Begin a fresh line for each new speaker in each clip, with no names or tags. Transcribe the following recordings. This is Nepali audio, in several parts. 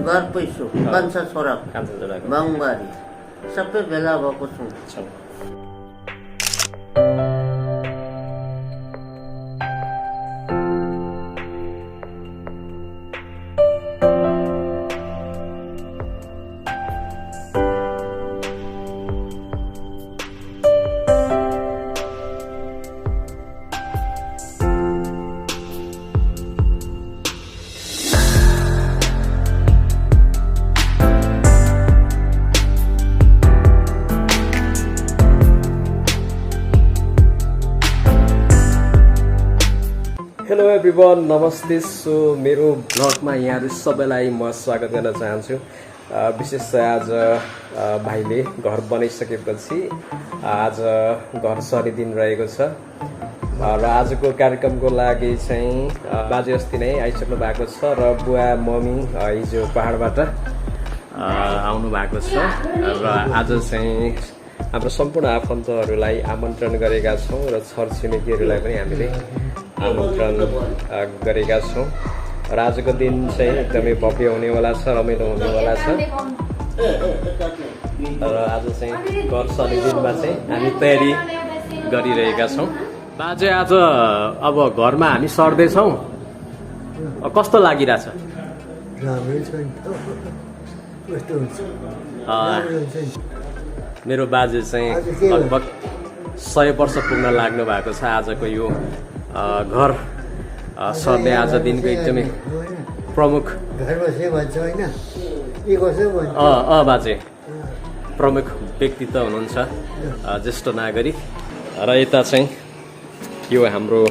घर पैसो कान्छा छोरा बाङबारी सबै भेला भएको छौँ।
हेलो एभ्रिवान, नमस्ते। सो मेरो ब्लगमा यहाँहरू सबैलाई म स्वागत गर्न चाहन्छु। विशेष चाहिँ आज भाइले घर बनाइसकेपछि आज घर सर्ने दिन रहेको छ र आजको कार्यक्रमको लागि चाहिँ बाजे अस्ति नै आइसक्नु भएको छ र बुवा मम्मी हिजो पहाडबाट आउनु भएको छ र आज चाहिँ हाम्रो सम्पूर्ण आफन्तहरूलाई आमन्त्रण गरेका छौँ र छरछिमेकीहरूलाई पनि हामीले आमन्त्रण गरेका छौँ र आजको दिन चाहिँ एकदमै भव्य हुनेवाला छ, रमाइलो हुनेवाला छ र आज चाहिँ घर सर्ने दिनमा चाहिँ हामी तयारी गरिरहेका छौँ। बाजे आज अब घरमा हामी सर्दैछौँ, कस्तो लागिरहेछ? मेरो बाजे चाहिँ लगभग 100 वर्ष पुग्न लाग्नु भएको छ आजको यो घर सर्ने आज दिनको एकदमै प्रमुख बाजे प्रमुख व्यक्तित्व हुनुहुन्छ, ज्येष्ठ नागरिक। र यता चाहिँ यो हाम्रो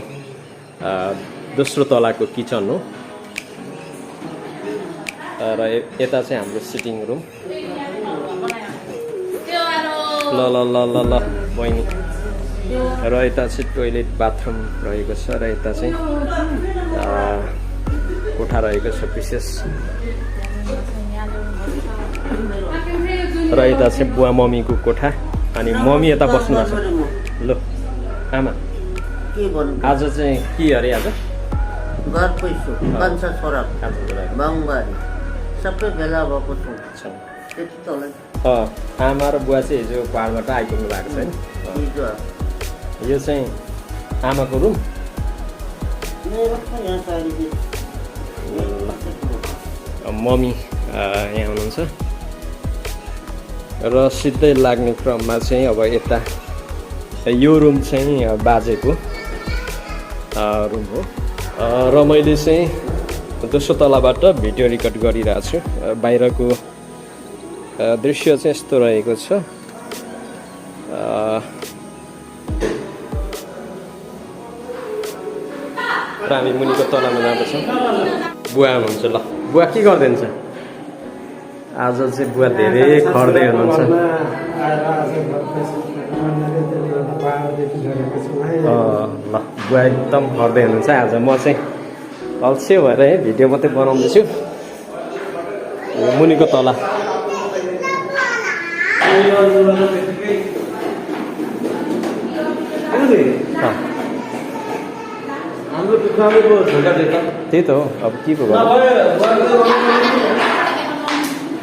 दोस्रो तलाको किचन हो र यता चाहिँ हाम्रो सिटिङ रुम। ल ल ल ल ल बहिनी। र यता चाहिँ टोइलेट बाथरुम रहेको छ र यता चाहिँ कोठा रहेको छ विशेष। र यता चाहिँ बुवा मम्मीको कोठा अनि मम्मी यता बस्नु भएको छ। ल आमा आज चाहिँ के अरे? आज
घर पैसो कान्छा छोरा बाङबारी सबै भेला भएको छौँ। त्यति त होला।
आमा र बुवा चाहिँ हिजो पहाडबाट आइपुग्नु भएको छ नि। यो चाहिँ आमाको रुम। मम्मी यहाँ हुनुहुन्छ र सिधै लाग्ने क्रममा चाहिँ अब यता यो रुम चाहिँ बाजेको रुम हो र मैले चाहिँ दोस्रो तलाबाट भिडियो रेकर्ड गरिरहेको छु। बाहिरको दृश्य चाहिँ यस्तो रहेको छ। र हामी मुनिको तलामा जाँदैछौँ। बुवा हुनुहुन्छ। ल बुवा के गर्दै हुनुहुन्छ? आज चाहिँ बुवा धेरै खर्दै हुनुहुन्छ। ल बुवा एकदम खर्दै हुनुहुन्छ। आज म चाहिँ अल्छे भएर भिडियो मात्रै बनाउँदैछु। मुनिको तला त्यही त हो। अब के पो गर्नु?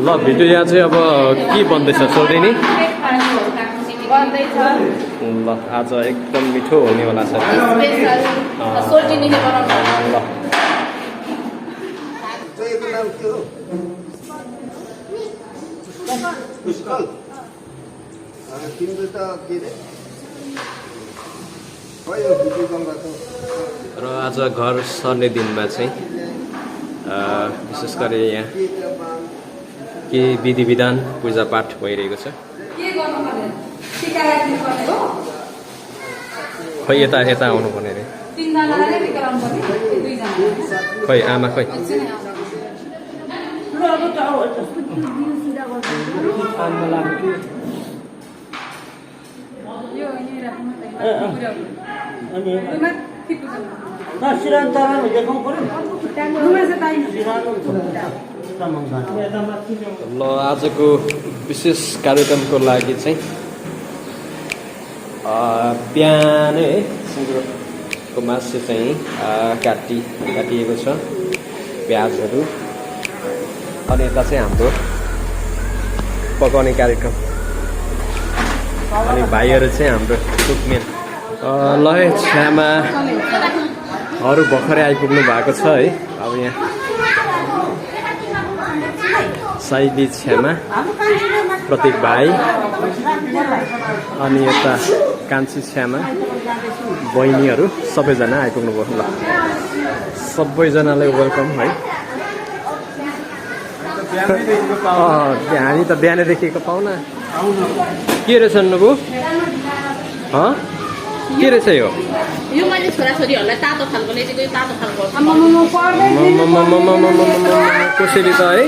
ल भिडियो यहाँ चाहिँ अब के बन्दैछ सोध्दै नि। ल आज एकदम मिठो हुनेवाला छ। र आज घर सर्ने दिनमा चाहिँ विशेष गरी यहाँ के विधि विधान पूजापाठ भइरहेको छ। खै यता यता आउनु पर्ने रे। खै आमा खै ल आजको विशेष कार्यक्रमको लागि चाहिँ बिहानै सुँगुरको मासु चाहिँ काटिएको छ। प्याजहरू अनि यता चाहिँ हाम्रो पकाउने कार्यक्रम अनि भाइहरू चाहिँ हाम्रो कुकमेन ल है छ्यामाहरू भर्खरै आइपुग्नु भएको छ है अब यहाँ साइली छ्यामा प्रतीक भाइ अनि यता कान्छी छ्यामा बहिनीहरू सबैजना आइपुग्नु भयो ल सबैजनालाई वेलकम है हामी त बिहानैदेखिको पाउना के रहेछ नुबु के रहेछ यो
मैले छोराछोरीहरूलाई तातो खालको ल्याइदिएको तातो खालको
कोसेली त है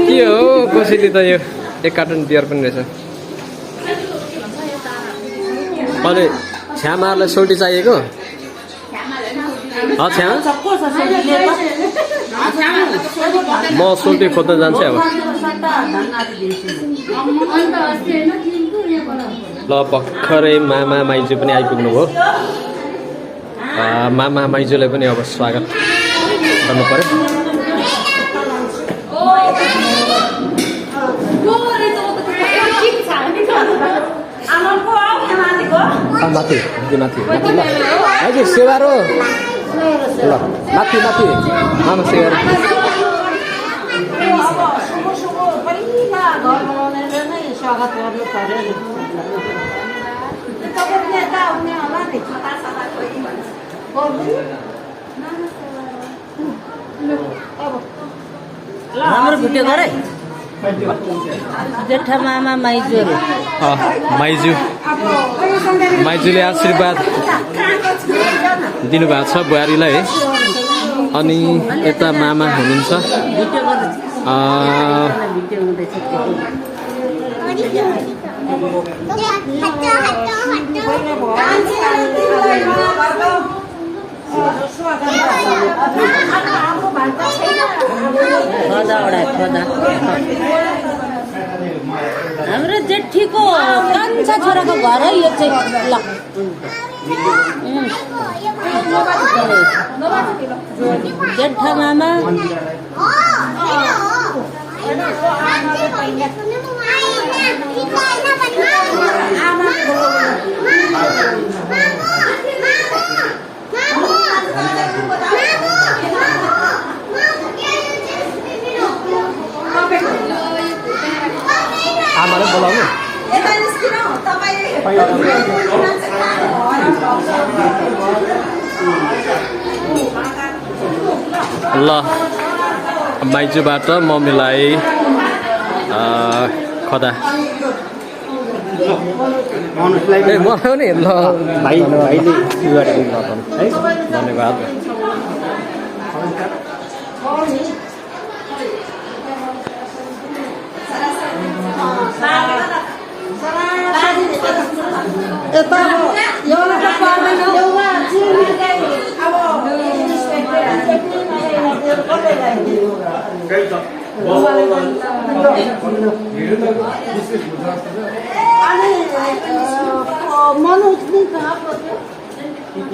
के हो कोसेली त यो 1 कार्टुन बियर पनि रहेछ अनि छ्यामाहरूलाई सोल्टी चाहिएको छ्यामा म सोल्टी खोज्न जान्छु अब ल भर्खरै मामा माइजू पनि आइपुग्नु भयो मामा माइजूलाई पनि अब स्वागत गर्नु पर्यो माथि माथि हजुर सेवारो ल माथि माथि मामा सेवारो
हाम्रो भिडियो गरे जेठा मामा माइजूहरू
माइजूले आशीर्वाद दिनुभएको छ बुहारीलाई अनि यता मामा हुनुहुन्छ
हाम्रो जेठीको कान्छा छोराको घर है यो चाहिँ ल जेठा मामा
आमालाई बोलाउनु ल माइजूबाट मम्मीलाई खदा बनाउने ल भाइले है धन्यवाद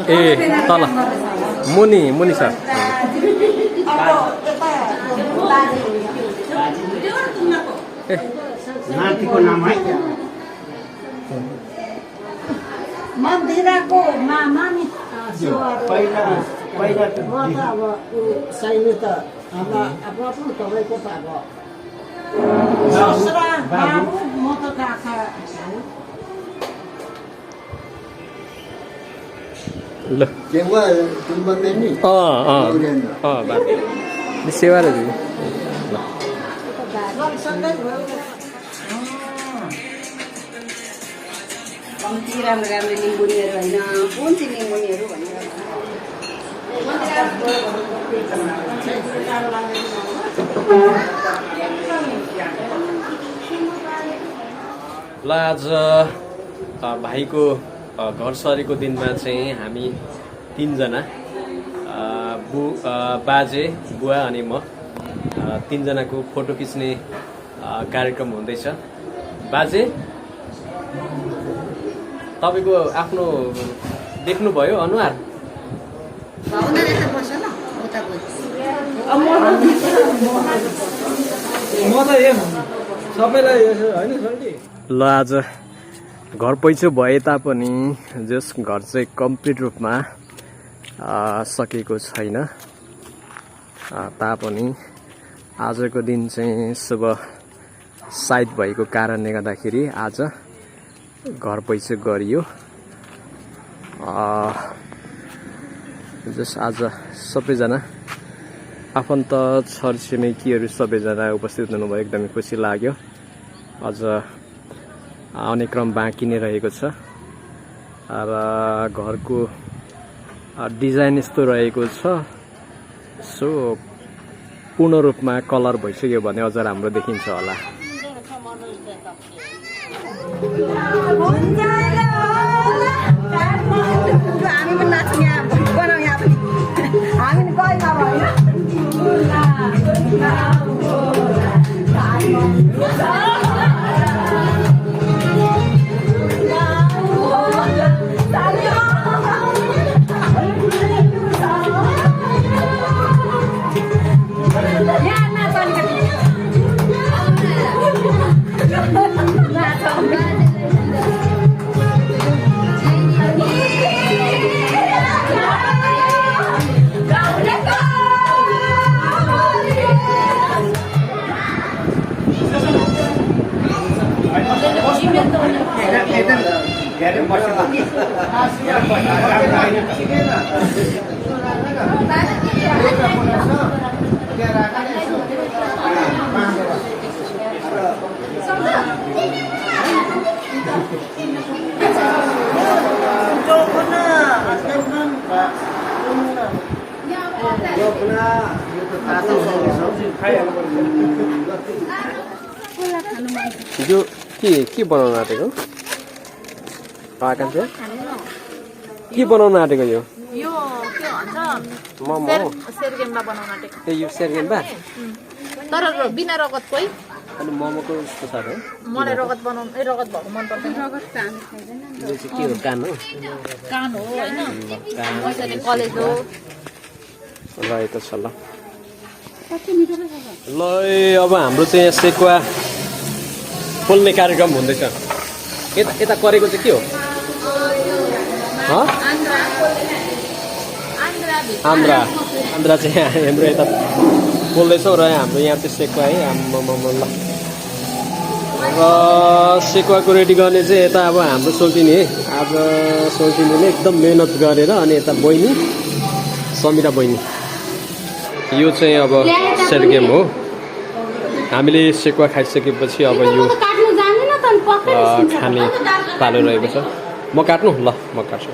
ए तल मुनि मुनि सर
नातिको नाम है
मन्दिराको मामा नि
पहिला पहिला त
म त अब सैनी त हाम्रो आफ्नो आफ्नो तपाईँको त अब ससुरा बाबु म त काका
ल
जेव्हा कुटुंबांनी
सेवा रे
कम्ती राम्रो राम्रो निम्बुनीहरू होइन कुन चाहिँ निम्बुनीहरू भनेर
ल आज भाइको घर सरेको दिनमा चाहिँ हामी तीनजना बाजे बुवा अनि म तीनजनाको फोटो खिच्ने कार्यक्रम हुँदैछ। बाजे तपाईको आफ्नो देख्नुभयो अनुहार? ल आज घर पैँचो भए तापनि जस घर चाहिँ कम्प्लिट रूपमा सकेको छैन तापनि आजको दिन चाहिँ शुभ साइत भएको कारणले गर्दाखेरि आज घर पैँचो गरियो जस आज सबैजना आफन्त छरछिमेकीहरू सबैजना उपस्थित हुनुभयो एकदमै खुसी लाग्यो अझ आउने क्रम बाँकी नै रहेको छ र घरको डिजाइन यस्तो रहेको छ सो पूर्ण रूपमा कलर भइसक्यो भने अझ राम्रो देखिन्छ होला यो के बनाउन आँटेको आकांक्षा के बनाउन आँटेको यो
यो के भन्छ
मोमो
सेरगेम्बा बनाउन आँटेको
ए यो सेरगेम्बा
तर बिना रगतकै
अनि मोमोको कस्तो छ र
मलाई रगत बनाउनु रगत भएको मन पर्दैन
यो चाहिँ के हो कान हो
कान हो हैन कसैले कलेज हो
रहेको छ ल ल अब हाम्रो चाहिँ यहाँ सेकुवा पोल्ने कार्यक्रम हुँदैछ यता गरेको चाहिँ के हो आन्द्रा चाहिँ हाम्रो यता पोल्दैछौँ र हाम्रो यहाँ चाहिँ सेकुवा है आम्मामा ल र सेकुवाको रेडी गर्ने चाहिँ यता अब हाम्रो सोल्टिनी है आज सोल्टिनीले एकदम मेहनत गरेर अनि यता बहिनी समिरा बहिनी यो चाहिँ अब सेरगेम हो हामीले सेकुवा खाइसकेपछि अब यो खाने पालो रहेको छ म काट्नु ल म काट्छु